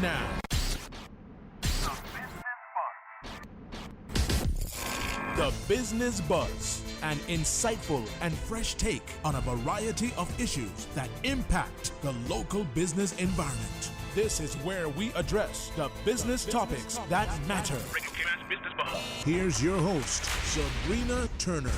Now, the Business Buzz, an insightful and fresh take on a variety of issues that impact the local business environment. This is where we address the business topics that matter. Here's your host, Sabrina Turner.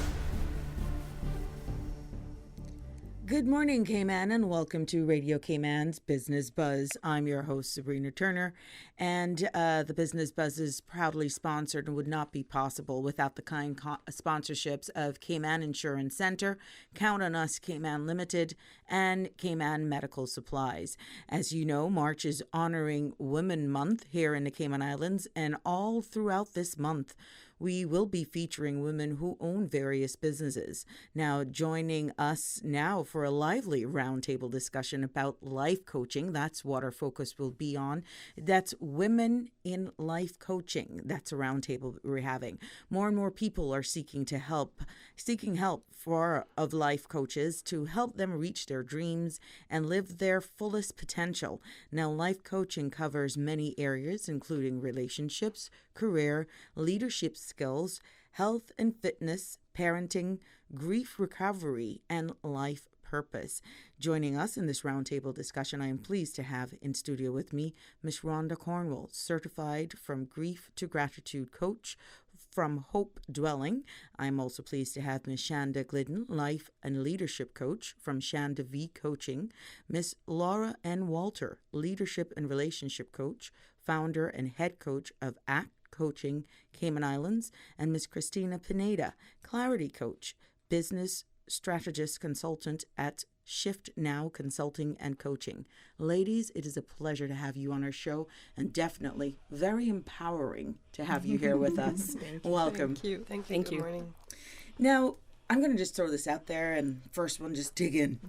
Good morning, Cayman, and welcome to Radio Cayman's Business Buzz. I'm your host, Sabrina Turner, and the Business Buzz is proudly sponsored and would not be possible without the kind sponsorships of Cayman Insurance Center, Count on Us Cayman Limited, and Cayman Medical Supplies. As you know, March is honoring Women Month here in the Cayman Islands, and all throughout this month, we will be featuring women who own various businesses. Now, joining us now for a lively roundtable discussion about life coaching, that's what our focus will be on. That's women in life coaching. That's a roundtable we're having. More and more people are seeking help of life coaches to help them reach their dreams and live their fullest potential. Now, life coaching covers many areas, including relationships, career, leadership skills, health and fitness, parenting, grief recovery, and life purpose. Joining us in this roundtable discussion, I am pleased to have in studio with me Ms. Rhonda Cornwall, certified from Grief to Gratitude coach from Hope Dwelling. I'm also pleased to have Ms. Shanda Glidden, life and leadership coach from Shanda V Coaching, Ms. Laura N. Walter, leadership and relationship coach, founder and head coach of ACT Coaching Cayman Islands, and Ms. Christina Pineda, clarity coach, business strategist consultant at Shift Now Consulting and Coaching. Ladies, it is a pleasure to have you on our show, and definitely very empowering to have you here with us. Welcome. Thank you. Thank you. Good morning. Now, I'm going to just throw this out there, and first one, just dig in.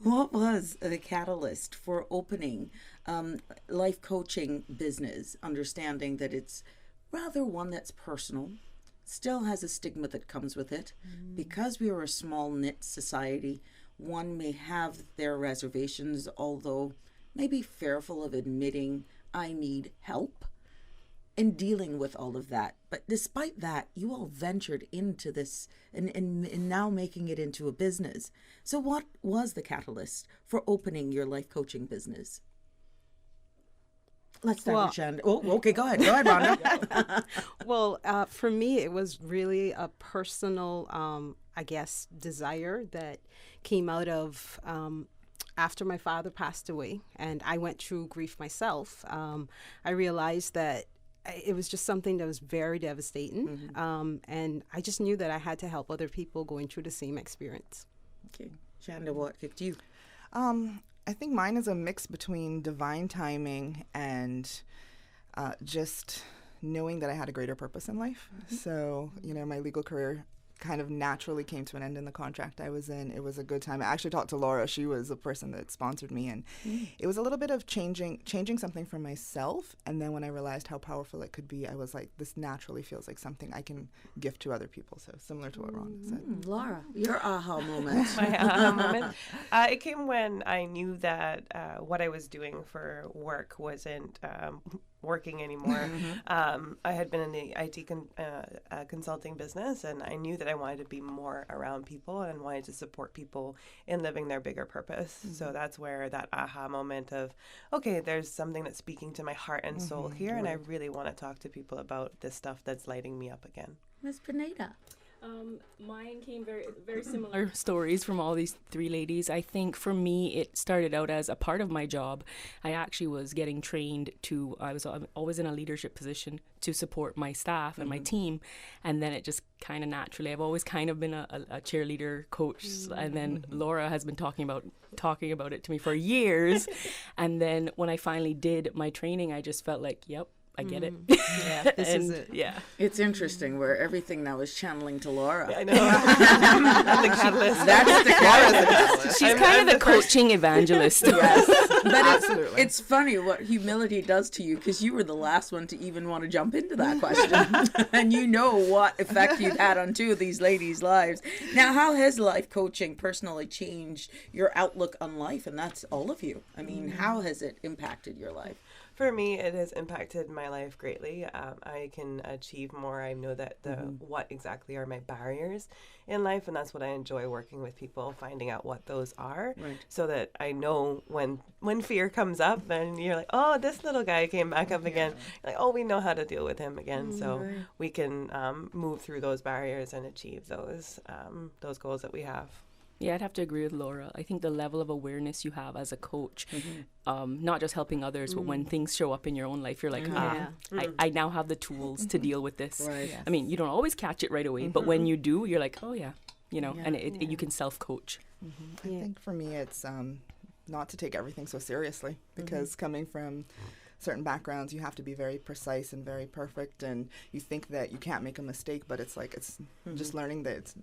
What was the catalyst for opening life coaching business, understanding that it's rather one that's personal, still has a stigma that comes with it? Because we are a small-knit society, one may have their reservations, although maybe fearful of admitting, I need help in dealing with all of that. But despite that, you all ventured into this and now making it into a business. So what was the catalyst for opening your life coaching business? Let's start with Shanda. Oh, okay, go ahead. Go ahead, Rhonda. Well, for me, it was really a personal, desire that came out of after my father passed away, and I went through grief myself. I realized that it was just something that was very devastating, and I just knew that I had to help other people going through the same experience. Okay. Shanda, what kicked you? I think mine is a mix between divine timing and just knowing that I had a greater purpose in life. So, my legal career kind of naturally came to an end in the contract I was in. It was a good time. I actually talked to Laura. She was the person that sponsored me, and it was a little bit of changing something for myself. And then when I realized how powerful it could be, I was like, this naturally feels like something I can gift to other people. So similar to what Rhonda said. Laura, your aha moment. My aha moment. It came when I knew that what I was doing for work wasn't working anymore. I had been in the IT consulting business, and I knew that I wanted to be more around people and wanted to support people in living their bigger purpose. So that's where that aha moment of, okay, there's something that's speaking to my heart and soul here, and I really want to talk to people about this stuff that's lighting me up again. Ms. Pineda. Mine came very similar stories from all these three ladies. I think for me, it started out as a part of my job. I actually was getting trained I was always in a leadership position to support my staff and my team. And then it just kind of naturally, I've always kind of been a cheerleader coach. And then Laura has been talking about it to me for years. And then when I finally did my training, I just felt like, yep, I get it. Yeah, this is it. Yeah. It's interesting where everything now is channeling to Laura. I know. I'm the catalyst. That's the catalyst. She's kind of the coaching evangelist. Yes. But Absolutely. It's funny what humility does to you, because you were the last one to even want to jump into that question. And you know what effect you've had on two of these ladies' lives. Now, how has life coaching personally changed your outlook on life? And that's all of you. I mean, how has it impacted your life? For me, it has impacted my life greatly. I can achieve more. I know that what exactly are my barriers in life, and that's what I enjoy working with people, finding out what those are, so that I know when fear comes up, and you're like, oh, this little guy came back up again. Like, oh, we know how to deal with him again, so we can move through those barriers and achieve those goals that we have. Yeah, I'd have to agree with Laura. I think the level of awareness you have as a coach, not just helping others, but when things show up in your own life, you're like, I now have the tools to deal with this. Right. Yes. I mean, you don't always catch it right away, but when you do, you're like, oh yeah, and you can self-coach. I think for me, it's not to take everything so seriously, because coming from certain backgrounds, you have to be very precise and very perfect, and you think that you can't make a mistake, but it's like it's just learning that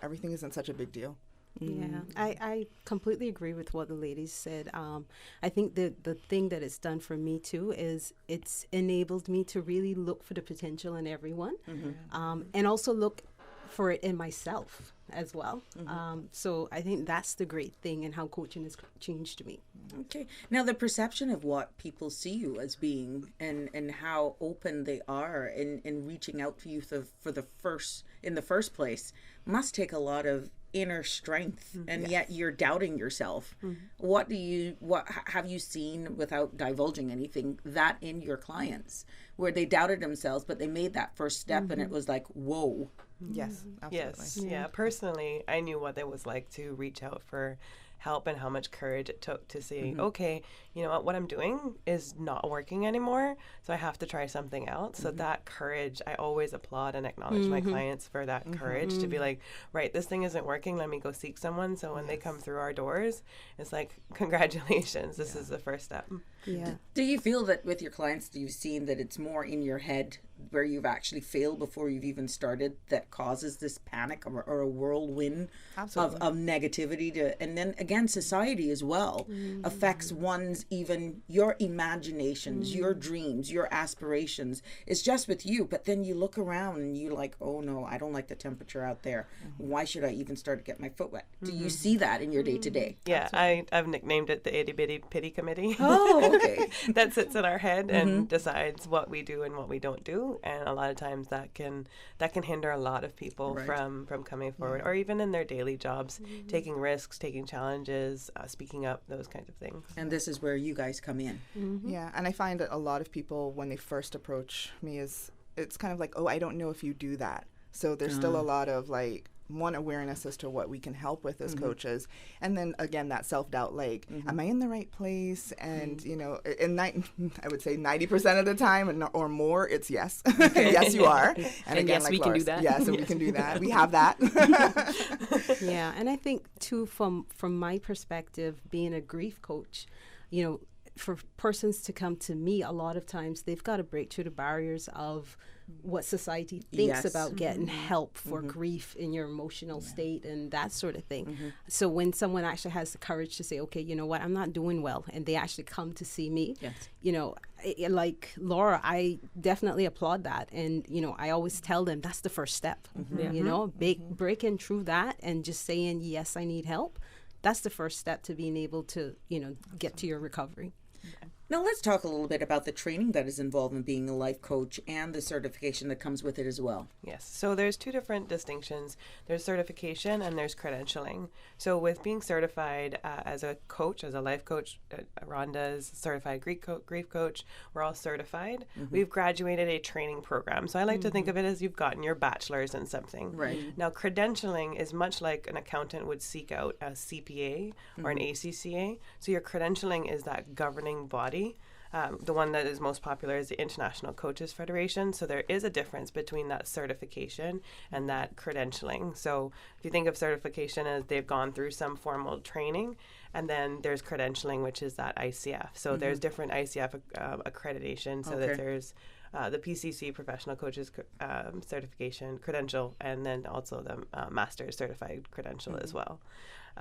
everything isn't such a big deal. Yeah, I completely agree with what the ladies said. I think the thing that it's done for me too is it's enabled me to really look for the potential in everyone, and also look for it in myself as well. So I think that's the great thing and how coaching has changed me. Okay. Now, the perception of what people see you as being and how open they are in reaching out to you in the first place must take a lot of inner strength, and yet you're doubting yourself. What have you seen, without divulging anything, that in your clients where they doubted themselves, but they made that first step and it was like, whoa. Yes, absolutely. Yes, yeah. Personally, I knew what it was like to reach out for help and how much courage it took to say, okay, you know what I'm doing is not working anymore, so I have to try something else. So that courage, I always applaud and acknowledge my clients for that courage to be like, right, this thing isn't working, let me go seek someone. So when they come through our doors, it's like, congratulations, this is the first step. Yeah. Do you feel that with your clients, you've seen that it's more in your head where you've actually failed before you've even started that causes this panic or a whirlwind of negativity and then again, society as well affects one's, even your imaginations, your dreams, your aspirations. It's just with you, but then you look around and you're like, oh no, I don't like the temperature out there. Why should I even start to get my foot wet? Do you see that in your day to day? Yeah, I've nicknamed it the itty bitty pity committee. Oh, okay. That sits in our head and decides what we do and what we don't do, and a lot of times that can hinder a lot of people from coming forward, or even in their daily jobs, taking risks, taking challenges, speaking up, those kinds of things. And this is where you guys come in. Yeah, and I find that a lot of people, when they first approach me, it's kind of like, oh, I don't know if you do that. So there's still a lot of like awareness as to what we can help with as coaches, and then again that self-doubt, like am I in the right place? And you know, I would say 90% of the time or more it's yes. Yes, you are. And again, yes, like we can do that. Yes, and we can do that. We have that. Yeah, and I think too, from my perspective, being a grief coach, you know, for persons to come to me, a lot of times they've got to break through the barriers of what society thinks about getting help for grief in your emotional state and that sort of thing. So when someone actually has the courage to say, okay, you know what, I'm not doing well, and they actually come to see me, you know, like Laura, I definitely applaud that. And, you know, I always tell them that's the first step, you know, breaking through that and just saying, yes, I need help. That's the first step to being able to, you know, get to your recovery. Now let's talk a little bit about the training that is involved in being a life coach and the certification that comes with it as well. Yes, so there's two different distinctions. There's certification and there's credentialing. So with being certified as a coach, as a life coach, Rhonda's certified grief coach, we're all certified. We've graduated a training program. So I like to think of it as you've gotten your bachelor's in something. Right. Now credentialing is much like an accountant would seek out a CPA or an ACCA. So your credentialing is that governing body. The one that is most popular is the International Coaches Federation. So there is a difference between that certification and that credentialing. So if you think of certification as they've gone through some formal training, and then there's credentialing, which is that ICF. So there's different ICF accreditation. So that there's the PCC Professional Coaches Certification Credential, and then also the Master's Certified Credential as well.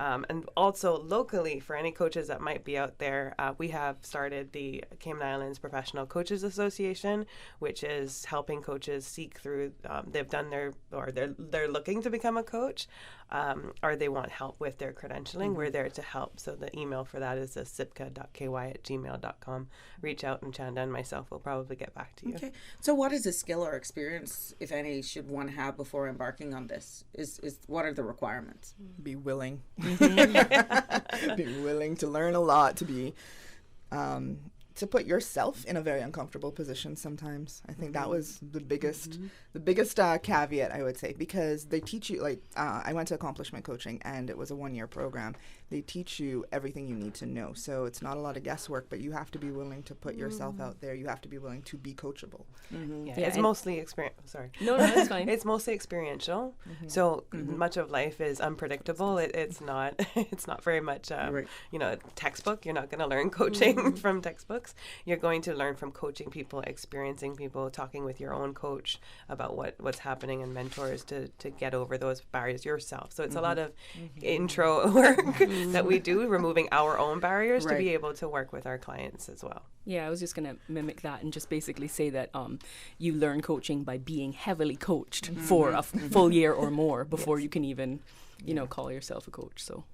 And also locally, for any coaches that might be out there, we have started the Cayman Islands Professional Coaches Association, which is helping coaches seek through. They've done they're looking to become a coach, or they want help with their credentialing, we're there to help. So the email for that is sipka.ky@gmail.com. Reach out, and Chanda and myself will probably get back to you. Okay. So what is a skill or experience, if any, should one have before embarking on this? Is what are the requirements? Be willing. Be willing to learn a lot, to be to put yourself in a very uncomfortable position sometimes. I think that was the biggest caveat, I would say, because they teach you, like, I went to accomplishment coaching, and it was a 1-year program. They teach you everything you need to know. So it's not a lot of guesswork, but you have to be willing to put yourself out there. You have to be willing to be coachable. It's mostly experience. Sorry. No, that's fine. It's mostly experiential. So much of life is unpredictable. It's not. It's not very much. Textbook. You're not going to learn coaching from textbooks. You're going to learn from coaching people, experiencing people, talking with your own coach about what's happening, and mentors to get over those barriers yourself. So it's a lot of intro work that we do, removing our own barriers to be able to work with our clients as well. Yeah, I was just going to mimic that and just basically say that you learn coaching by being heavily coached for a full year or more before you can even, call yourself a coach. So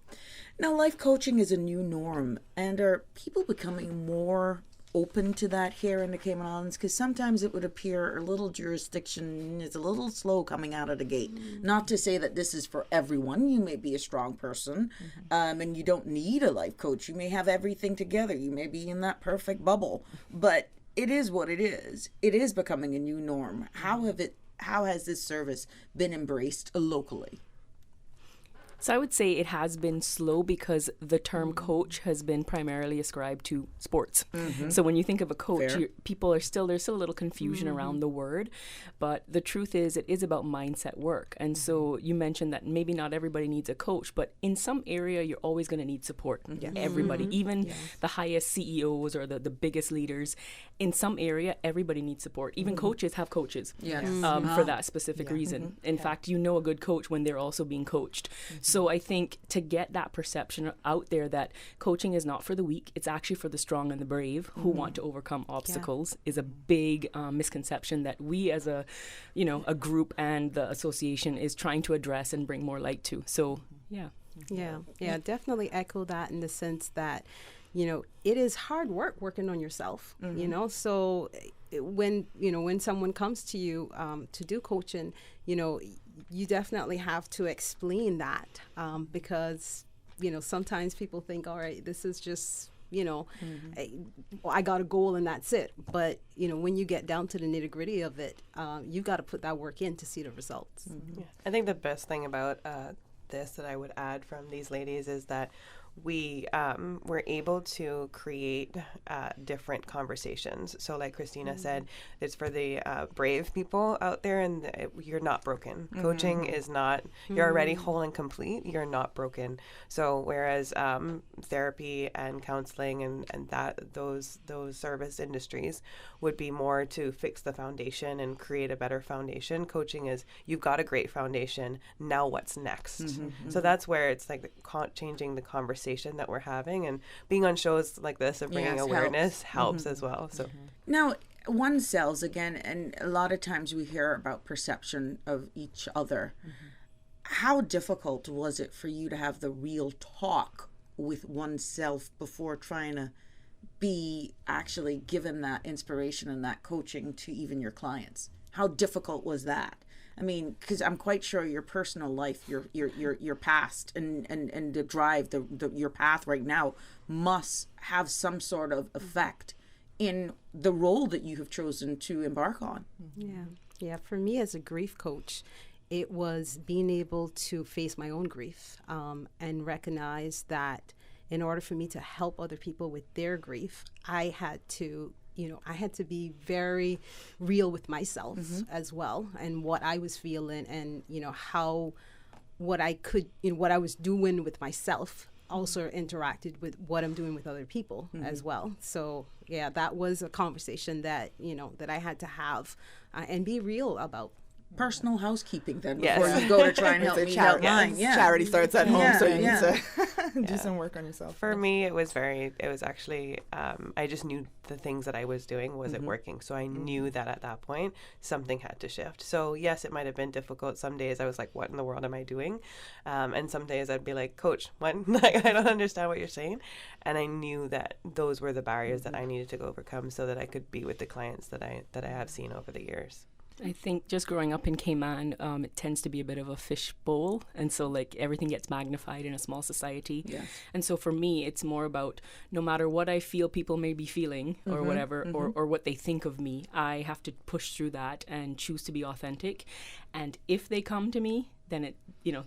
now, life coaching is a new norm, and are people becoming more open to that here in the Cayman Islands? Because sometimes it would appear a little jurisdiction is a little slow coming out of the gate. Not to say that this is for everyone. You may be a strong person, and you don't need a life coach. You may have everything together. You may be in that perfect bubble, but it is what it is. It is becoming a new norm. How has this service been embraced locally? So I would say it has been slow because the term coach has been primarily ascribed to sports. So when you think of a coach, there's still a little confusion around the word, but the truth is it is about mindset work. And so you mentioned that maybe not everybody needs a coach, but in some area you're always going to need support. Everybody, even the highest CEOs or the biggest leaders, in some area everybody needs support. Even coaches have coaches for that specific reason. In fact, a good coach when they're also being coached. So I think to get that perception out there that coaching is not for the weak, it's actually for the strong and the brave who want to overcome obstacles is a big misconception that we as a group and the association is trying to address and bring more light to. So, definitely echo that in the sense that, it is hard work working on yourself, so when someone comes to you to do coaching, you definitely have to explain that because, sometimes people think, all right, this is just, I got a goal and that's it. But, when you get down to the nitty gritty of it, you've got to put that work in to see the results. I think the best thing about this that I would add from these ladies is that we were able to create different conversations. So like Christina said, it's for the brave people out there, and you're not broken. Coaching is not, you're already whole and complete, you're not broken. So whereas therapy and counseling and those service industries would be more to fix the foundation and create a better foundation, coaching is, you've got a great foundation, now what's next? So that's where it's like changing the conversation that we're having, and being on shows like this of bringing awareness helps as well. So now, one sells again, and a lot of times we hear about perception of each other. How difficult was it for you to have the real talk with oneself before trying to be actually given that inspiration and that coaching to even your clients? How difficult was that? I mean, because I'm quite sure your personal life, your past, and the drive, your path right now must have some sort of effect in the role that you have chosen to embark on. Yeah. For me as a grief coach, it was being able to face my own grief and recognize that in order for me to help other people with their grief, I had to be very real with myself as well, and what I was feeling, and what I was doing with myself also interacted with what I'm doing with other people as well. So that was a conversation that that I had to have and be real about personal housekeeping then Yes. before you go to try and help me out mine. Yeah. Charity starts at home, so you Yeah. need to do some work on yourself. For me, it was actually, I just knew the things that I was doing wasn't working. So I knew that at that point, something had to shift. So yes, it might have been difficult. Some days I was like, what in the world am I doing? And some days I'd be like, Coach, what? Like, I don't understand what you're saying. And I knew that those were the barriers that I needed to overcome so that I could be with the clients that I have seen over the years. I think just growing up in Cayman, it tends to be a bit of a fishbowl. And so like everything gets magnified in a small society. Yes. And so for me, it's more about no matter what I feel people may be feeling or whatever, or what they think of me, I have to push through that and choose to be authentic. And if they come to me, then it,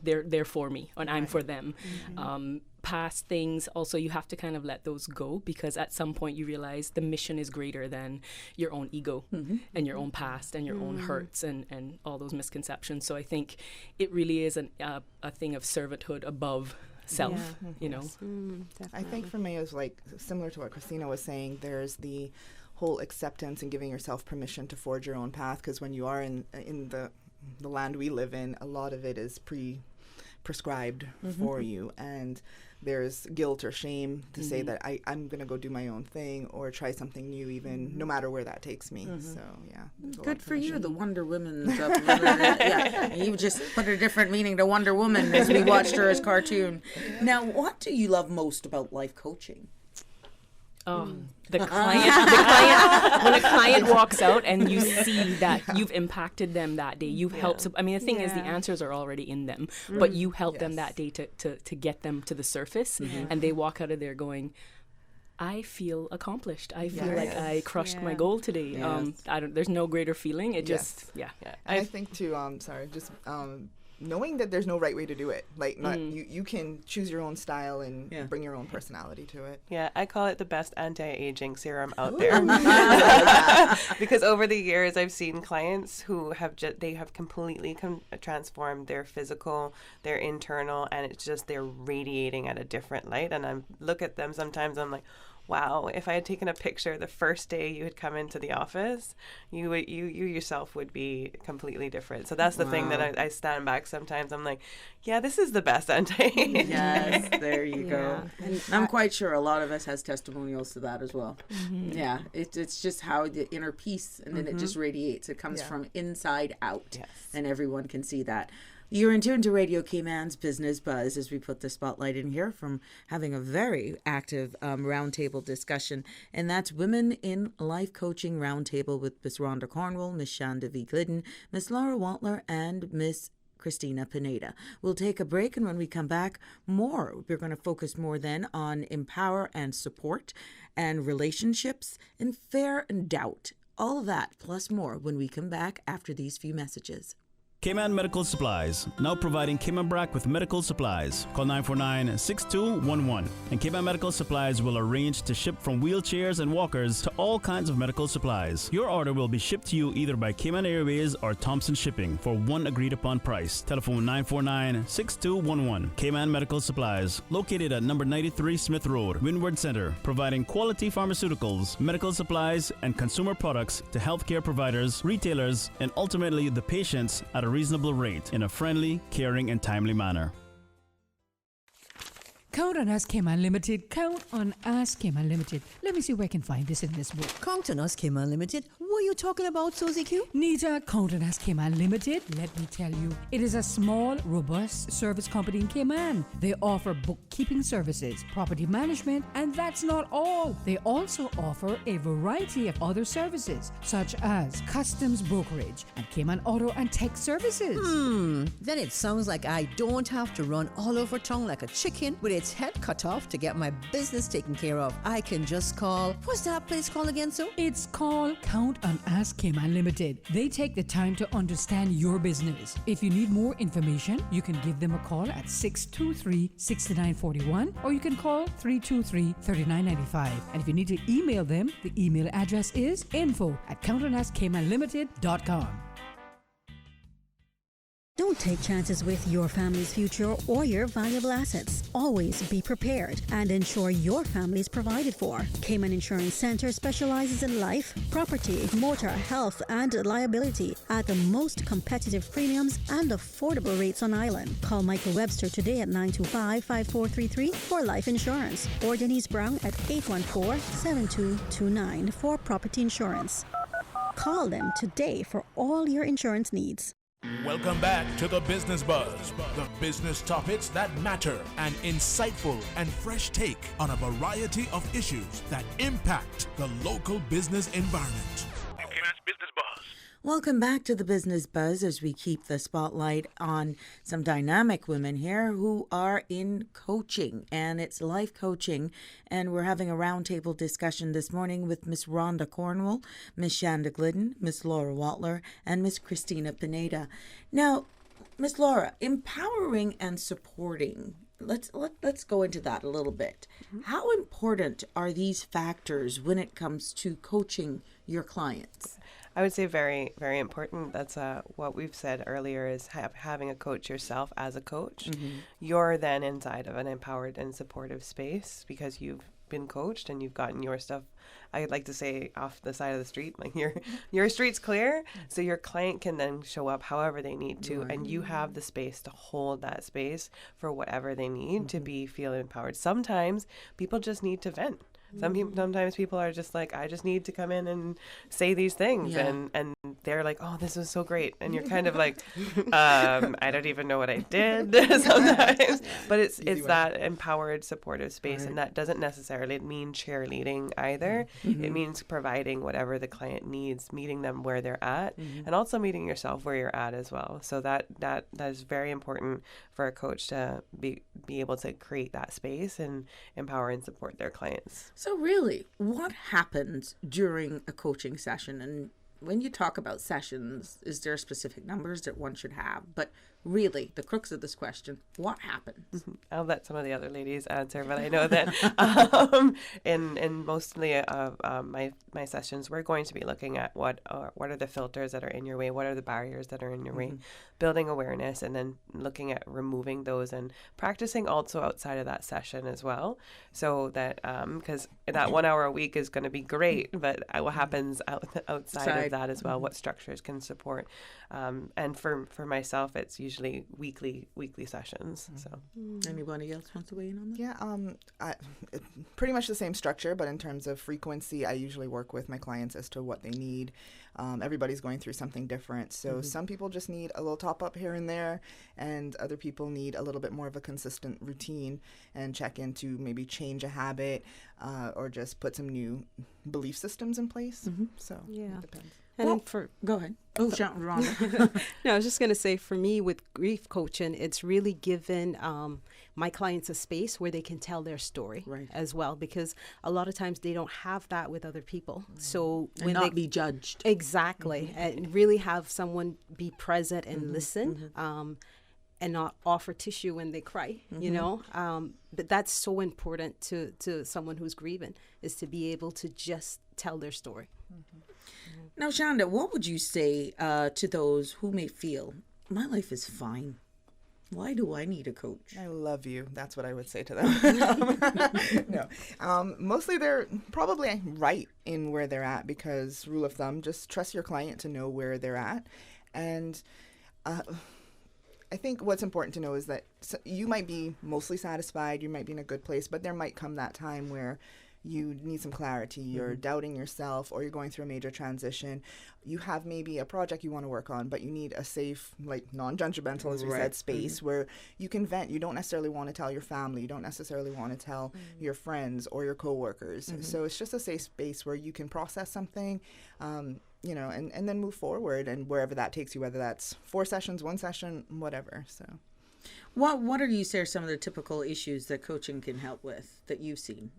they're for me and I'm for them. Past things, also you have to kind of let those go, because at some point you realize the mission is greater than your own ego and your own past and your own hurts and all those misconceptions. So I think it really is a thing of servanthood above self, I think for me it was like similar to what Christina was saying. There's the whole acceptance and giving yourself permission to forge your own path, because when you are in the land we live in, a lot of it is prescribed for you, and there's guilt or shame to say that I'm going to go do my own thing or try something new, even no matter where that takes me. So Good for you, the Wonder Woman. You just put a different meaning to Wonder Woman as we watched her as cartoon. Now, what do you love most about life coaching? The client, when a client walks out and you see that you've impacted them that day, you've helped. I mean, the thing is, the answers are already in them, but you help them that day to get them to the surface, and they walk out of there going, I feel accomplished. I feel like I crushed my goal today. There's no greater feeling. It just, I think too, knowing that there's no right way to do it. Like, not you can choose your own style and bring your own personality to it. Yeah, I call it the best anti-aging serum out there. Because over the years, I've seen clients who have they have completely transformed their physical, their internal, and it's just they're radiating at a different light. And I look at them sometimes, I'm like, wow, if I had taken a picture the first day you had come into the office, you yourself would be completely different. So that's the thing that I stand back sometimes. I'm like, yeah, this is the best anti-aging. Yes, there you go. And I'm quite sure a lot of us has testimonials to that as well. Yeah, it's just how the inner peace, and then it just radiates. It comes from inside out, and everyone can see that. You're in tune to Radio Cayman's Business Buzz as we put the spotlight in here from having a very active roundtable discussion, and that's Women in Life Coaching Roundtable with Miss Rhonda Cornwall, Miss Shonda V. Glidden, Miss Laura Wantler, and Miss Christina Pineda. We'll take a break, and when we come back, we're going to focus more then on empower and support and relationships and fear and doubt. All of that plus more when we come back after these few messages. Cayman Medical Supplies, now providing Cayman Brac with medical supplies. Call 949-6211. And Cayman Medical Supplies will arrange to ship from wheelchairs and walkers to all kinds of medical supplies. Your order will be shipped to you either by Cayman Airways or Thompson Shipping for one agreed upon price. Telephone 949-6211. Cayman Medical Supplies, located at number 93 Smith Road, Windward Center, providing quality pharmaceuticals, medical supplies, and consumer products to healthcare providers, retailers, and ultimately the patients at a reasonable rate in a friendly, caring, and timely manner. Count on us, Cayman Limited. Count on us, Cayman Limited. Let me see where I can find this in this book. Count on us, Cayman Limited. What are you talking about, Susie Q? Nita, count on us, Cayman Limited. Let me tell you, it is a small, robust service company in Cayman. They offer bookkeeping services, property management, and that's not all. They also offer a variety of other services, such as customs brokerage and Cayman auto and tech services. Then it sounds like I don't have to run all over town like a chicken with its head cut off to get my business taken care of. I can just call. What's that place called again, Sue? It's called Count on Us Cayman Limited. They take the time to understand your business. If you need more information, you can give them a call at 623-6941 or you can call 323-3995. And if you need to email them, the email address is info@countonuscaymanlimited.com. Don't take chances with your family's future or your valuable assets. Always be prepared and ensure your family is provided for. Cayman Insurance Center specializes in life, property, motor, health, and liability at the most competitive premiums and affordable rates on island. Call Michael Webster today at 925-5433 for life insurance or Denise Brown at 814-7229 for property insurance. Call them today for all your insurance needs. Welcome back to the Business Buzz, the business topics that matter, an insightful and fresh take on a variety of issues that impact the local business environment. Business Buzz. Welcome back to the Business Buzz as we keep the spotlight on some dynamic women here who are in coaching, and it's life coaching. And we're having a roundtable discussion this morning with Miss Rhonda Cornwall, Miss Shanda Glidden, Miss Laura Watler, and Miss Christina Pineda. Now, Miss Laura, empowering and supporting. Let's go into that a little bit. Mm-hmm. How important are these factors when it comes to coaching your clients? I would say very, very important. That's what we've said earlier is having a coach yourself as a coach. Mm-hmm. You're then inside of an empowered and supportive space because you've been coached and you've gotten your stuff, I'd like to say, off the side of the street. Like your street's clear, so your client can then show up however they need to, and you have the space to hold that space for whatever they need to feel empowered. Sometimes people just need to vent. Sometimes people are just like, I just need to come in and say these things, and they're like, oh, this is so great, and you're kind of like, I don't even know what I did sometimes, but it's that empowered, supportive space, and that doesn't necessarily mean cheerleading either. It means providing whatever the client needs, meeting them where they're at, and also meeting yourself where you're at as well. So that is very important for a coach to be able to create that space and empower and support their clients. So really, what happens during a coaching session? And when you talk about sessions, is there specific numbers that one should have? But really, the crux of this question, what happens? I'll let some of the other ladies answer, but I know that in mostly my sessions, we're going to be looking at what are the filters that are in your way, what are the barriers that are in your way, building awareness, and then looking at removing those and practicing also outside of that session as well. So that because that 1 hour a week is going to be great, but what happens outside of that as well? What structures can support? And for myself, it's usually weekly sessions. So anybody else wants to weigh in on that? Yeah, pretty much the same structure, but in terms of frequency, I usually work with my clients as to what they need. Everybody's going through something different. So some people just need a little top up here and there, and other people need a little bit more of a consistent routine and check in to maybe change a habit or just put some new belief systems in place. So it depends. And go ahead. Oh, Rhonda. No, I was just going to say, for me with grief coaching, it's really given my clients a space where they can tell their story as well, because a lot of times they don't have that with other people. So when not be judged. Exactly. And really have someone be present and listen. And not offer tissue when they cry, you know. But that's so important to someone who's grieving, is to be able to just tell their story. Now, Shanda, what would you say to those who may feel, my life is fine? Why do I need a coach? I love you. That's what I would say to them. No. Mostly they're probably right in where they're at, because rule of thumb, just trust your client to know where they're at. And I think what's important to know is that you might be mostly satisfied, you might be in a good place, but there might come that time where you need some clarity, you're doubting yourself, or you're going through a major transition. You have maybe a project you want to work on, but you need a safe, like non-judgmental, as we said, space where you can vent. You don't necessarily want to tell your family. You don't necessarily want to tell your friends or your coworkers. So it's just a safe space where you can process something, you know, and then move forward, and wherever that takes you, whether that's 4 sessions, 1 session, whatever. So what are you say are some of the typical issues that coaching can help with that you've seen?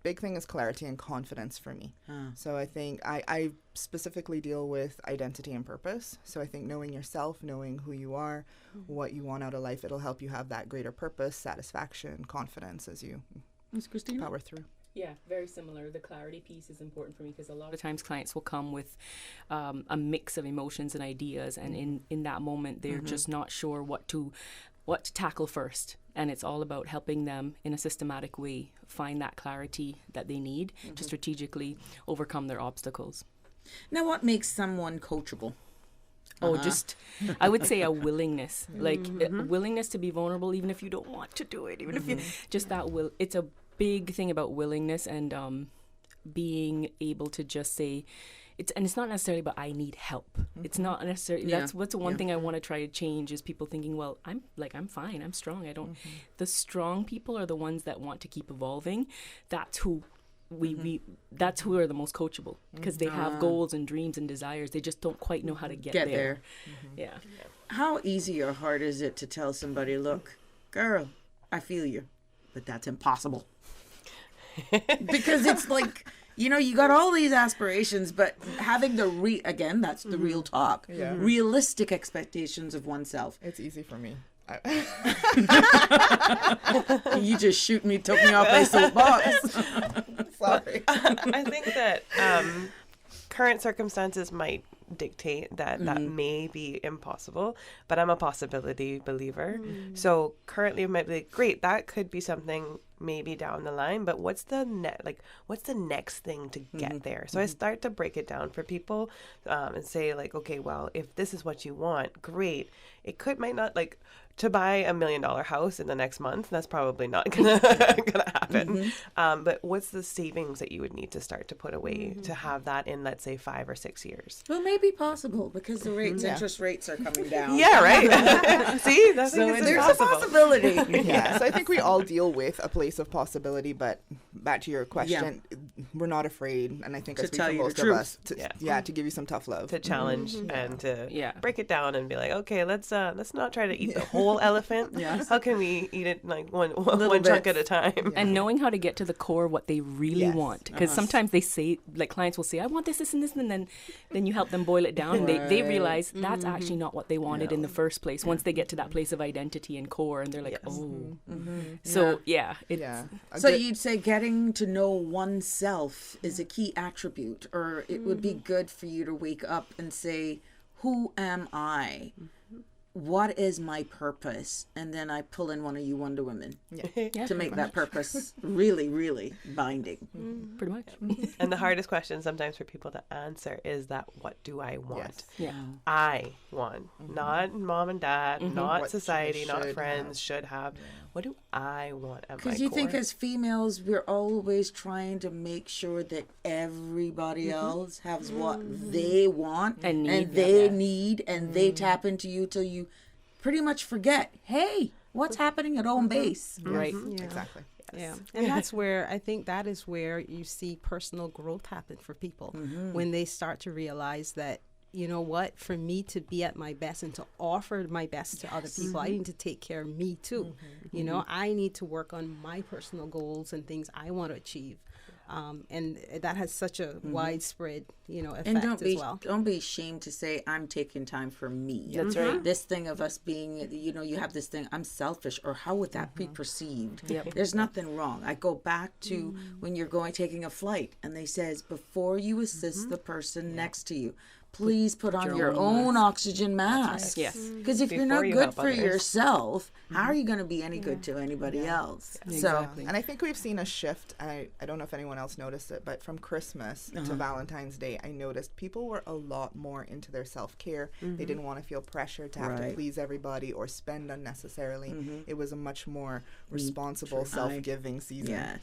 Big thing is clarity and confidence for me. So I think I specifically deal with identity and purpose. So I think knowing yourself, knowing who you are, what you want out of life, it'll help you have that greater purpose, satisfaction, confidence as you Ms. Christina? power through. Yeah, very similar. The clarity piece is important for me because a lot of times clients will come with a mix of emotions and ideas, and in that moment they're just not sure what to tackle first. And it's all about helping them in a systematic way find that clarity that they need to strategically overcome their obstacles. Now, what makes someone coachable? Oh, just, I would say a willingness, like a willingness to be vulnerable, even if you don't want to do it, even if you, just that will, it's a big thing about willingness and being able to just say, it's not necessarily about I need help. It's not necessarily, that's what's one thing I want to try to change is people thinking, well, I'm fine, I'm strong. I don't, the strong people are the ones that want to keep evolving. That's who that's who are the most coachable because they have goals and dreams and desires. They just don't quite know how to get there. Yeah. How easy or hard is it to tell somebody, look, girl, I feel you, but that's impossible? Because it's like, you know, you got all these aspirations, but having the again, that's the real talk. Yeah. Realistic expectations of oneself. It's easy for me. You just took me off my soapbox. Sorry. I think that current circumstances might dictate that may be impossible, but I'm a possibility believer. So currently it might be like, great, that could be something maybe down the line, but what's the next thing to get there? So I start to break it down for people and say like, okay, well, if this is what you want, great. It might not, like, to buy $1 million house in the next month, that's probably not gonna happen. But what's the savings that you would need to start to put away to have that in, let's say, 5 or 6 years? Well, maybe possible because the interest rates are coming down. Yeah, right. See, that's so it's there's impossible. a possibility. Yeah, so I think we all deal with a place of possibility, but back to your question, we're not afraid, and I think I To speak tell for you the most of truth. us, to give you some tough love. To challenge and to break it down and be like, okay, let's not try to eat the whole elephant. Yes. How can we eat it like one Little chunk bits. at a time? And knowing how to get to the core of what they really want. Because sometimes they say, like clients will say, I want this, this, and this. And then you help them boil it down. And they realize that's actually not what they wanted in the first place. Once they get to that place of identity and core and they're like, So, So you'd say getting to know oneself is a key attribute, or it would be good for you to wake up and say, who am I? What is my purpose? And then I pull in one of you Wonder Women to make that purpose really, really binding. Pretty much. And the hardest question sometimes for people to answer is that, what do I want? Yeah. I want, not mom and dad, not What society, not should friends have. should have. What do I want at my Because you core? think as females, we're always trying to make sure that everybody else has what they want And need, they need, and they tap into you till you pretty much forget, hey, what's happening at home base? Right. Exactly. Yeah, and that's where I think that is where you see personal growth happen for people when they start to realize that, you know what, for me to be at my best and to offer my best to other people, I need to take care of me too. You know, I need to work on my personal goals and things I want to achieve. And that has such a widespread, effect And as well. don't be ashamed to say, I'm taking time for me. That's right. This thing of us being, you have this thing, I'm selfish, or how would that be perceived? There's nothing wrong. I go back to when you're taking a flight and they says, before you assist the person next to you, please put on your own oxygen mask. Yes. Because if you're Before not you good help for others. yourself, how are you going to be any good to anybody else? Exactly. And I think we've seen a shift. I don't know if anyone else noticed it, but from Christmas to Valentine's Day, I noticed people were a lot more into their self-care. They didn't want to feel pressure to have to please everybody or spend unnecessarily. It was a much more responsible, self-giving season. Yes.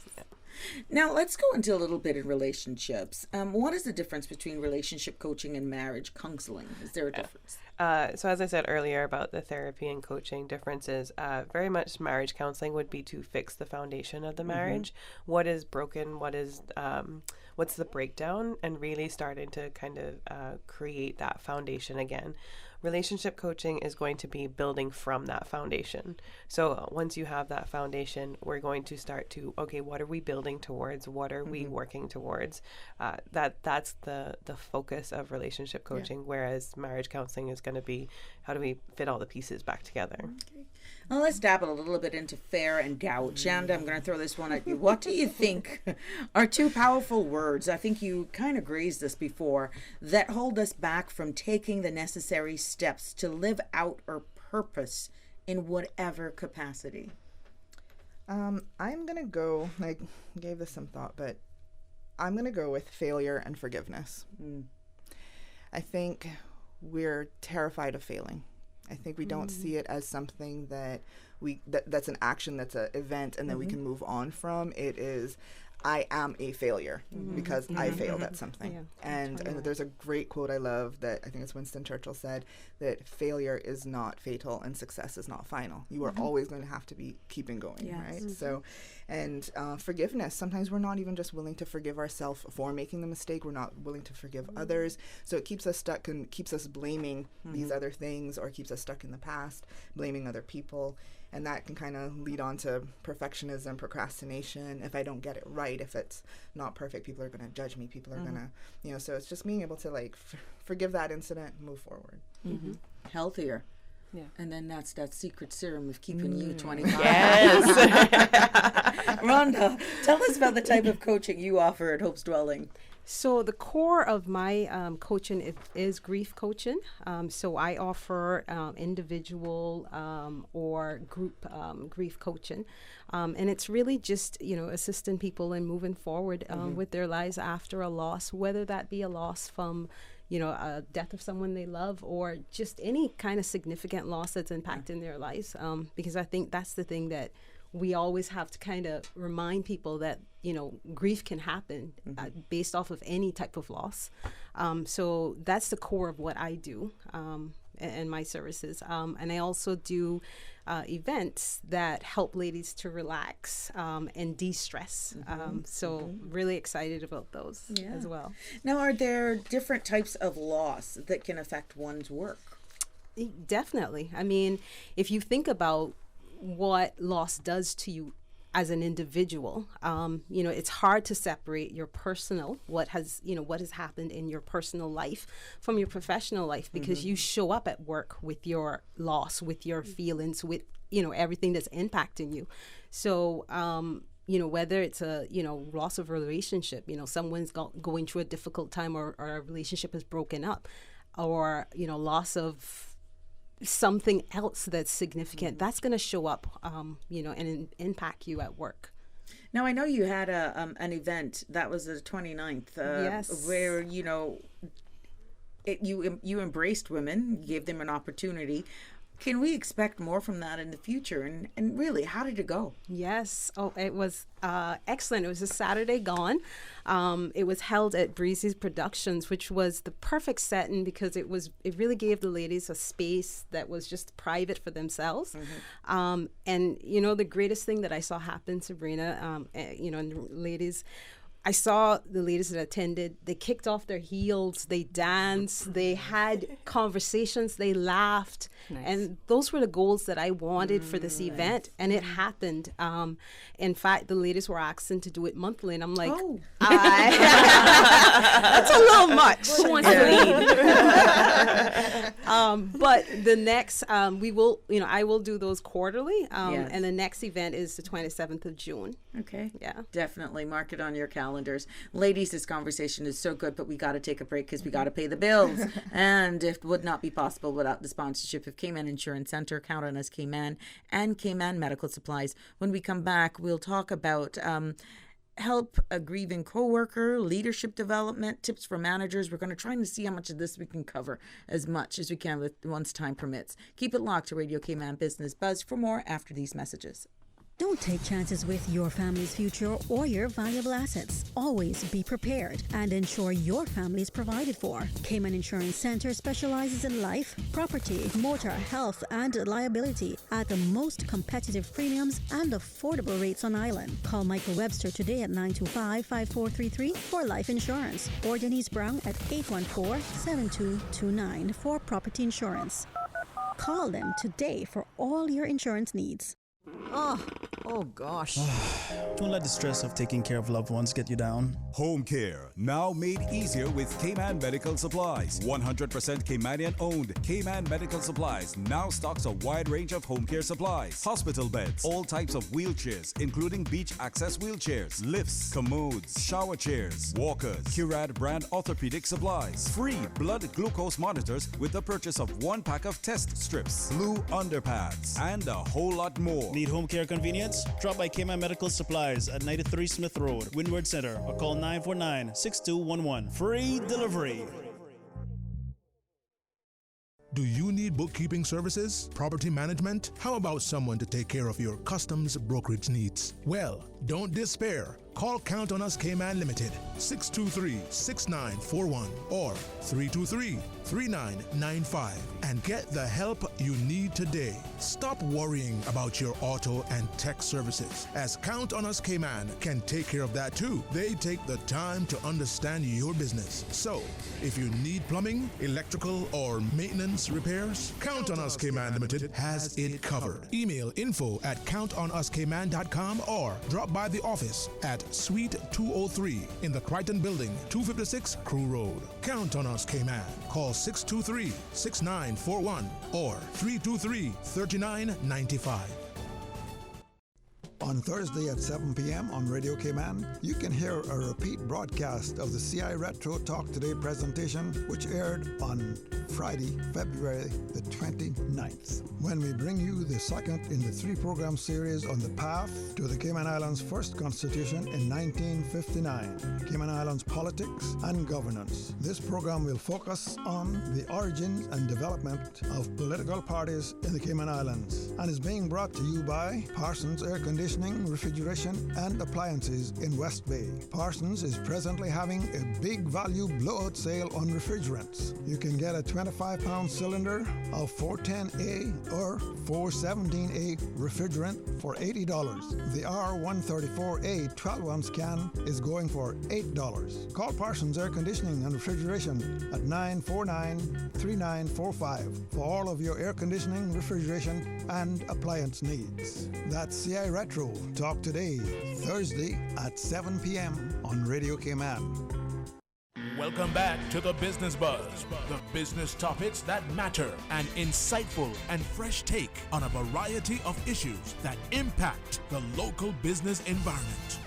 Now, let's go into a little bit of relationships. What is the difference between relationship coaching and marriage counseling? Is there a difference? So as I said earlier about the therapy and coaching differences, very much marriage counseling would be to fix the foundation of the marriage. What is broken? What's the breakdown? And really starting to kind of create that foundation again. Relationship coaching is going to be building from that foundation. So once you have that foundation, we're going to start to, okay, what are we building towards? What are we working towards? That's the focus of relationship coaching, whereas marriage counseling is going to be, how do we fit all the pieces back together? Okay. Well, let's dabble a little bit into fair and doubt. Shanda, I'm going to throw this one at you. What do you think are two powerful words, I think you kind of grazed this before, that hold us back from taking the necessary steps to live out our purpose in whatever capacity? I'm going to go, I gave this some thought, but I'm going to go with failure and forgiveness. I think we're terrified of failing. I think we don't see it as something that that's an action, that's an event, and then we can move on from. It is, I am a failure because I failed at something. Yeah, and there's a great quote I love that I think it's Winston Churchill said, that failure is not fatal and success is not final. You are always going to have to be keeping going, right? So, and forgiveness, sometimes we're not even just willing to forgive ourselves for making the mistake. We're not willing to forgive others. So it keeps us stuck and keeps us blaming these other things, or keeps us stuck in the past, blaming other people. And that can kind of lead on to perfectionism, procrastination. If I don't get it right, if it's not perfect, people are going to judge me. People are going to, so it's just being able to forgive that incident and move forward. Healthier. Yeah. And then that's that secret serum of keeping you 25. Yes. Rhonda, tell us about the type of coaching you offer at Hope's Dwelling. So the core of my coaching is grief coaching. So I offer individual or group grief coaching. And it's really just, assisting people in moving forward with their lives after a loss, whether that be a loss from, a death of someone they love, or just any kind of significant loss that's impacting their lives. Because I think that's the thing that we always have to kind of remind people that, grief can happen based off of any type of loss. So that's the core of what I do and my services. And I also do events that help ladies to relax and de-stress. So really excited about those as well. Now, are there different types of loss that can affect one's work? Definitely. I mean, if you think about what loss does to you as an individual, it's hard to separate your personal, what has happened in your personal life from your professional life, because you show up at work with your loss, with your feelings, with, everything that's impacting you. So, whether it's a, loss of a relationship, someone's going through a difficult time, or a relationship is broken up, or, loss of something else that's significant, that's going to show up, and impact you at work. Now, I know you had an event that was the 29th, yes, where, you embraced women, you gave them an opportunity. Can we expect more from that in the future? And really, how did it go? Yes. Oh, it was excellent. It was a Saturday gone. It was held at Breezy's Productions, which was the perfect setting because it really gave the ladies a space that was just private for themselves. And, the greatest thing that I saw happen, Sabrina, and the ladies, I saw the ladies that attended, they kicked off their heels, they danced, they had conversations, they laughed. Nice. And those were the goals that I wanted for this event. And it happened. In fact, the ladies were asking to do it monthly. And I'm like, that's a little much. Who wants to lead? But the next, I will do those quarterly. And the next event is the 27th of June. Okay. Yeah. Definitely mark it on your calendars. Ladies, this conversation is so good, but we got to take a break because we got to pay the bills. And it would not be possible without the sponsorship of Cayman Insurance Center. Count on us, Cayman, and Cayman Medical Supplies. When we come back, we'll talk about help a grieving coworker, leadership development, tips for managers. We're going to try and see how much of this we can cover as much as we can once time permits. Keep it locked to Radio Cayman Business Buzz for more after these messages. Don't take chances with your family's future or your valuable assets. Always be prepared and ensure your family is provided for. Cayman Insurance Center specializes in life, property, motor, health, and liability at the most competitive premiums and affordable rates on island. Call Michael Webster today at 925-5433 for life insurance, or Denise Brown at 814-7229 for property insurance. Call them today for all your insurance needs. Oh, Oh, gosh. Don't let the stress of taking care of loved ones get you down. Home care, now made easier with K-Man Medical Supplies. 100% Caymanian owned. K-Man Medical Supplies now stocks a wide range of home care supplies. Hospital beds, all types of wheelchairs, including beach access wheelchairs, lifts, commodes, shower chairs, walkers, Curad brand orthopedic supplies. Free blood glucose monitors with the purchase of 1 pack of test strips, blue underpads, and a whole lot more. Need home care convenience? Drop by K-Man Medical Supplies at 93 Smith Road, Windward Center, or call 949-6211. Free delivery. Do you need bookkeeping services? Property management? How about someone to take care of your customs brokerage needs? Well, don't despair. Call Count on Us K-Man Limited, 623-6941 or 323-3995 and get the help you need today. Stop worrying about your auto and tech services, as Count on Us K-Man can take care of that too. They take the time to understand your business. So, if you need plumbing, electrical, or maintenance repairs, Count on Us K-Man Limited has it covered. Email info@countonuskman.com or drop by the office at Suite 203 in the Crichton Building, 256 Crew Road. Count on Us K-Man. Call 623-6941 or 323-3995. On Thursday at 7 p.m. on Radio Cayman, you can hear a repeat broadcast of the CI Retro Talk Today presentation, which aired on Friday, February the 29th, when we bring you the second in the 3-program series on the path to the Cayman Islands' first constitution in 1959, Cayman Islands politics and governance. This program will focus on the origins and development of political parties in the Cayman Islands and is being brought to you by Parsons Air Conditioning, refrigeration, and appliances in West Bay. Parsons is presently having a big value blowout sale on refrigerants. You can get a 25-pound cylinder of 410A or 417A refrigerant for $80. The R134A 12-ounce can is going for $8. Call Parsons Air Conditioning and Refrigeration at 949-3945 for all of your air conditioning, refrigeration, and appliance needs. That's CI Retro Talk Today, Thursday at 7 p.m. on Radio Cayman. Welcome back to the Business Buzz, the business topics that matter, an insightful and fresh take on a variety of issues that impact the local business environment.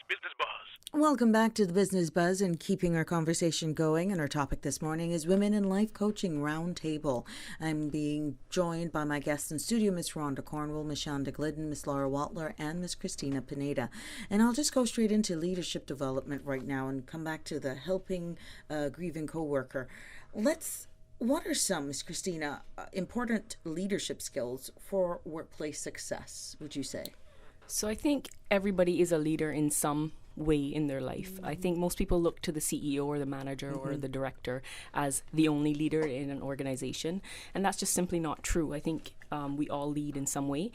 Business Buzz. Welcome back to the Business Buzz, and keeping our conversation going. And our topic this morning is Women in Life Coaching Roundtable. I'm being joined by my guests in studio, Miss Rhonda Cornwell, Miss Shonda Glidden, Miss Laura Watler, and Miss Christina Pineda. And I'll just go straight into leadership development right now and come back to the helping grieving coworker. What are some, Miss Christina, important leadership skills for workplace success, would you say? So I think everybody is a leader in some way in their life. I think most people look to the CEO or the manager or the director as the only leader in an organization, and that's just simply not true. I think we all lead in some way.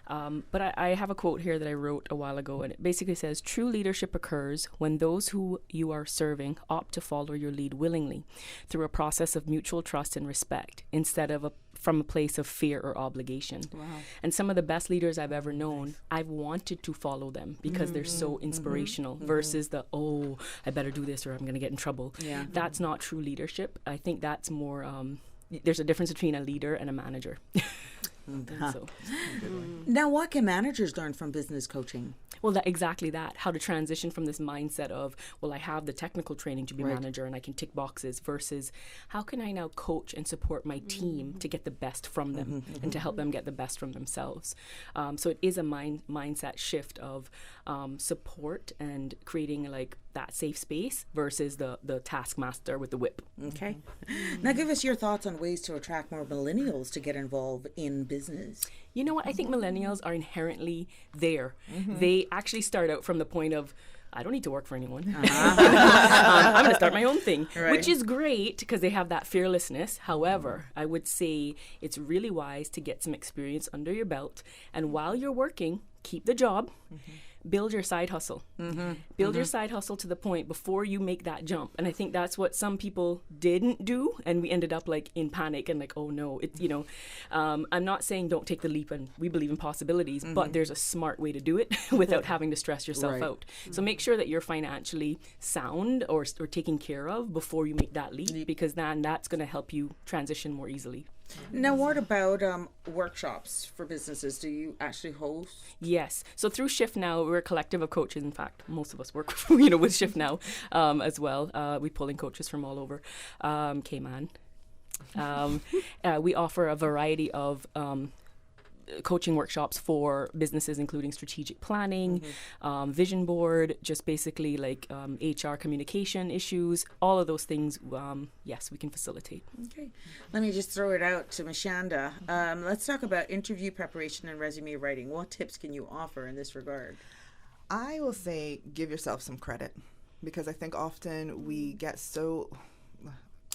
But I have a quote here that I wrote a while ago, and it basically says, true leadership occurs when those who you are serving opt to follow your lead willingly through a process of mutual trust and respect instead of from a place of fear or obligation. Wow. And some of the best leaders I've ever known, I've wanted to follow them because they're so inspirational versus the, I better do this or I'm going to get in trouble. Yeah. That's not true leadership. I think that's more, there's a difference between a leader and a manager. So, now, what can managers learn from business coaching? Well, exactly that. How to transition from this mindset of, well, I have the technical training to be manager and I can tick boxes, versus how can I now coach and support my team to get the best from them and to help them get the best from themselves. So it is a mindset shift of support and creating like that safe space versus the taskmaster with the whip. Okay. Now give us your thoughts on ways to attract more millennials to get involved in business. You know what? I think millennials are inherently there. They actually start out from the point of, I don't need to work for anyone. I'm going to start my own thing, which is great because they have that fearlessness. However, I would say it's really wise to get some experience under your belt. And while you're working, keep the job. build your side hustle. Build your side hustle to the point before you make that jump. And I think that's what some people didn't do, and we ended up like in panic and like, oh no, it's, you know, I'm not saying don't take the leap, and we believe in possibilities, but there's a smart way to do it without having to stress yourself out. So make sure that you're financially sound or taken care of before you make that leap, because then that's going to help you transition more easily. Now, what about workshops for businesses? Do you actually host? Yes. So through Shift Now, we're a collective of coaches. In fact, most of us work, you know, with Shift Now as well. We pull in coaches from all over Cayman. We offer a variety of coaching workshops for businesses, including strategic planning, vision board, just basically like HR communication issues, all of those things. Yes, we can facilitate. Okay. Let me just throw it out to Mashanda. Let's talk about interview preparation and resume writing. What tips can you offer in this regard? I will say give yourself some credit, because I think often we get so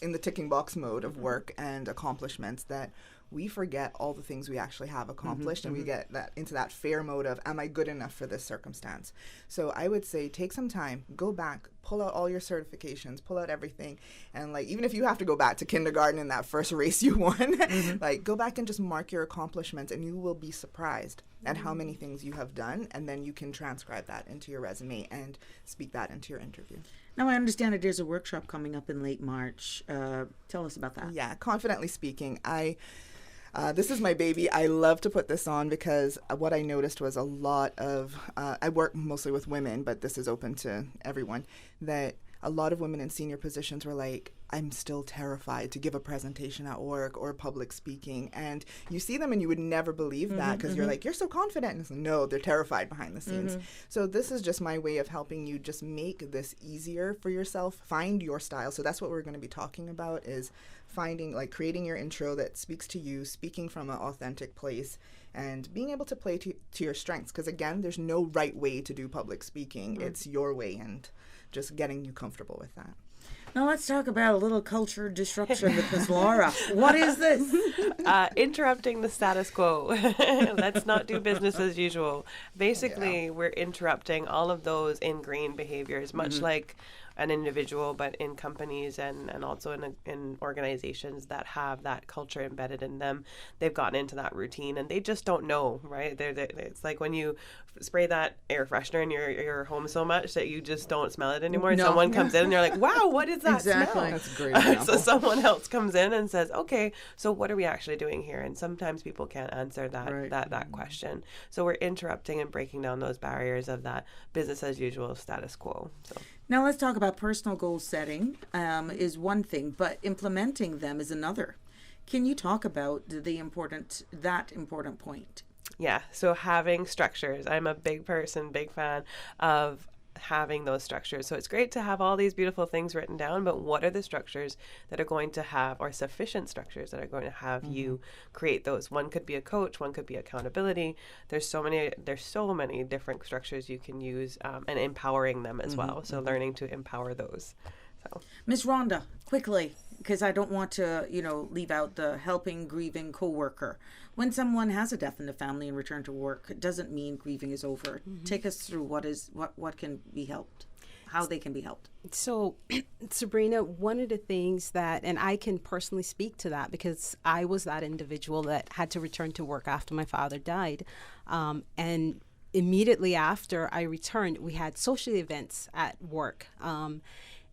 in the ticking box mode of work and accomplishments that we forget all the things we actually have accomplished, and we get that into that fear mode of, am I good enough for this circumstance? So I would say take some time, go back, pull out all your certifications, pull out everything, and like even if you have to go back to kindergarten in that first race you won, like go back and just mark your accomplishments, and you will be surprised at how many things you have done, and then you can transcribe that into your resume and speak that into your interview. Now, I understand that there's a workshop coming up in late March. Tell us about that. Yeah, confidently speaking, this is my baby. I love to put this on because what I noticed was a lot of, I work mostly with women, but this is open to everyone, that a lot of women in senior positions were like, I'm still terrified to give a presentation at work or public speaking. And you see them and you would never believe that because you're like, you're so confident. And it's like, no, they're terrified behind the scenes. So this is just my way of helping you just make this easier for yourself. Find your style. So that's what we're going to be talking about, is finding, like, creating your intro that speaks to you, speaking from an authentic place, and being able to play to your strengths. Because again, there's no right way to do public speaking. It's your way, and just getting you comfortable with that. Now let's talk about a little culture disruption with Ms. Laura. What is this? Interrupting the status quo. Let's not do business as usual. Basically, we're interrupting all of those ingrained behaviors, much like an individual, but in companies and also in organizations that have that culture embedded in them. They've gotten into that routine and they just don't know, right? It's like when you spray that air freshener in your home so much that you just don't smell it anymore. No. Someone comes in and they're like, wow, what is that smell? That's a great example. So someone else comes in and says, okay, so what are we actually doing here? And sometimes people can't answer that question. So we're interrupting and breaking down those barriers of that business as usual status quo. So. Now let's talk about personal goal setting is one thing, but implementing them is another. Can you talk about that important point? Yeah, so having structures. I'm a big fan of having those structures. So it's great to have all these beautiful things written down, but what are the structures that are going to have, or sufficient structures that are going to have you create those? One could be a coach, one could be accountability. There's so many different structures you can use, and empowering them as well. So learning to empower those. So, Ms. Rhonda, quickly, because I don't want to, leave out the helping grieving coworker. When someone has a death in the family and return to work, it doesn't mean grieving is over. Take us through what can be helped, how they can be helped. So, Sabrina, one of the things that, and I can personally speak to that because I was that individual that had to return to work after my father died, and immediately after I returned, we had social events at work.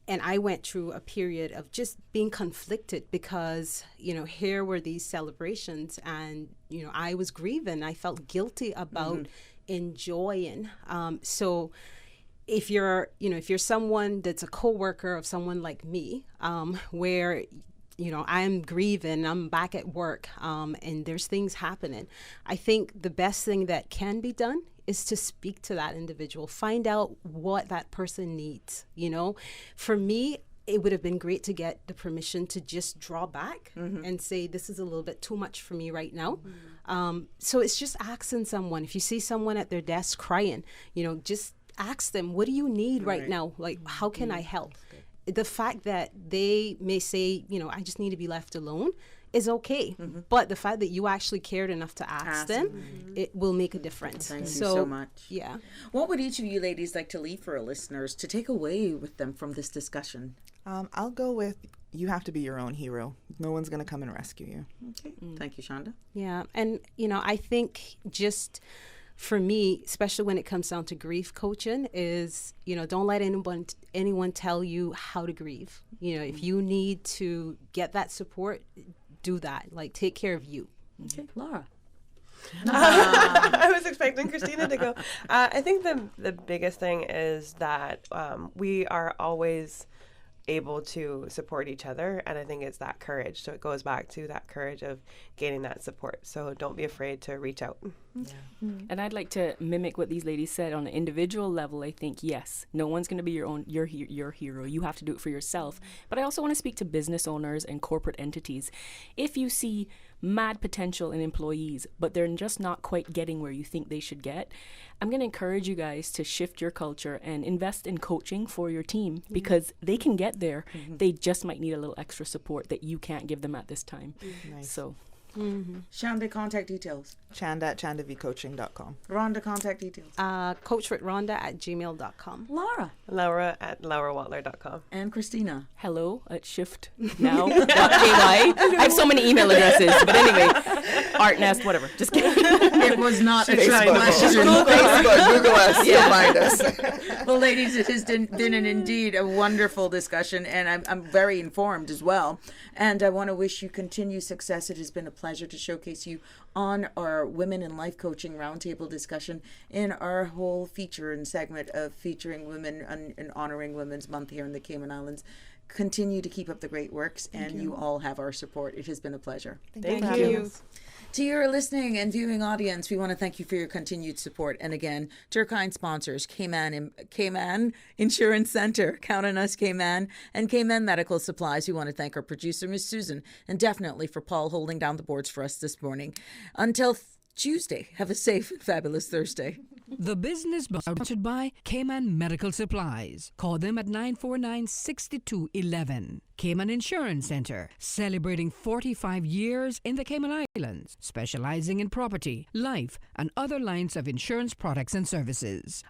And I went through a period of just being conflicted because, here were these celebrations and, I was grieving. I felt guilty about enjoying. So if you're someone that's a coworker of someone like me, where, I'm grieving, I'm back at work, and there's things happening, I think the best thing that can be done is to speak to that individual, find out what that person needs. For me, it would have been great to get the permission to just draw back and say, this is a little bit too much for me right now. So it's just asking someone. If you see someone at their desk crying, just ask them, what do you need right now? Like, how can I help? The fact that they may say, I just need to be left alone, is okay. But the fact that you actually cared enough to ask them, it will make a difference. Thank you so much. Yeah. What would each of you ladies like to leave for our listeners to take away with them from this discussion? I'll go with, you have to be your own hero. No one's going to come and rescue you. Okay. Thank you, Shonda. Yeah. And, I think just for me, especially when it comes down to grief coaching, is, don't let anyone tell you how to grieve. If you need to get that support, do that. Like, take care of you. Okay. Laura. I was expecting Christina to go. I think the biggest thing is that we are always able to support each other, and I think it's that courage. So it goes back to that courage of gaining that support. So don't be afraid to reach out. And I'd like to mimic what these ladies said on an individual level. I think, yes, no one's going to be your hero. You have to do it for yourself. But I also want to speak to business owners and corporate entities. If you see mad potential in employees, but they're just not quite getting where you think they should get, I'm going to encourage you guys to shift your culture and invest in coaching for your team, because they can get there. They just might need a little extra support that you can't give them at this time. Nice. So Shonda, contact details. Chanda at chandavcoaching.com. Rhonda, contact details. coachwithrhonda@gmail.com. Laura. Laura at laurawatler.com. And Christina. hello at shiftnow.ky. I have so many email addresses, but anyway, ArtNest, whatever. Just kidding. It was not a trick question. Google us. You'll find us. Well, ladies, it has been indeed a wonderful discussion, and I'm very informed as well. And I want to wish you continued success. It has been a pleasure to showcase you on our Women in Life Coaching Roundtable discussion in our whole feature and segment of featuring women and honoring Women's Month here in the Cayman Islands. Continue to keep up the great works, and you all have our support. It has been a pleasure. Thank you. To your listening and viewing audience, we want to thank you for your continued support. And again, to our kind sponsors, Cayman Insurance Center, Count on Us Cayman, and Cayman Medical Supplies. We want to thank our producer, Miss Susan, and definitely for Paul holding down the boards for us this morning. Until Tuesday, have a safe and fabulous Thursday. The Business Bus sponsored by Cayman Medical Supplies. Call them at 949-6211. Cayman Insurance Center, celebrating 45 years in the Cayman Islands, specializing in property, life, and other lines of insurance products and services.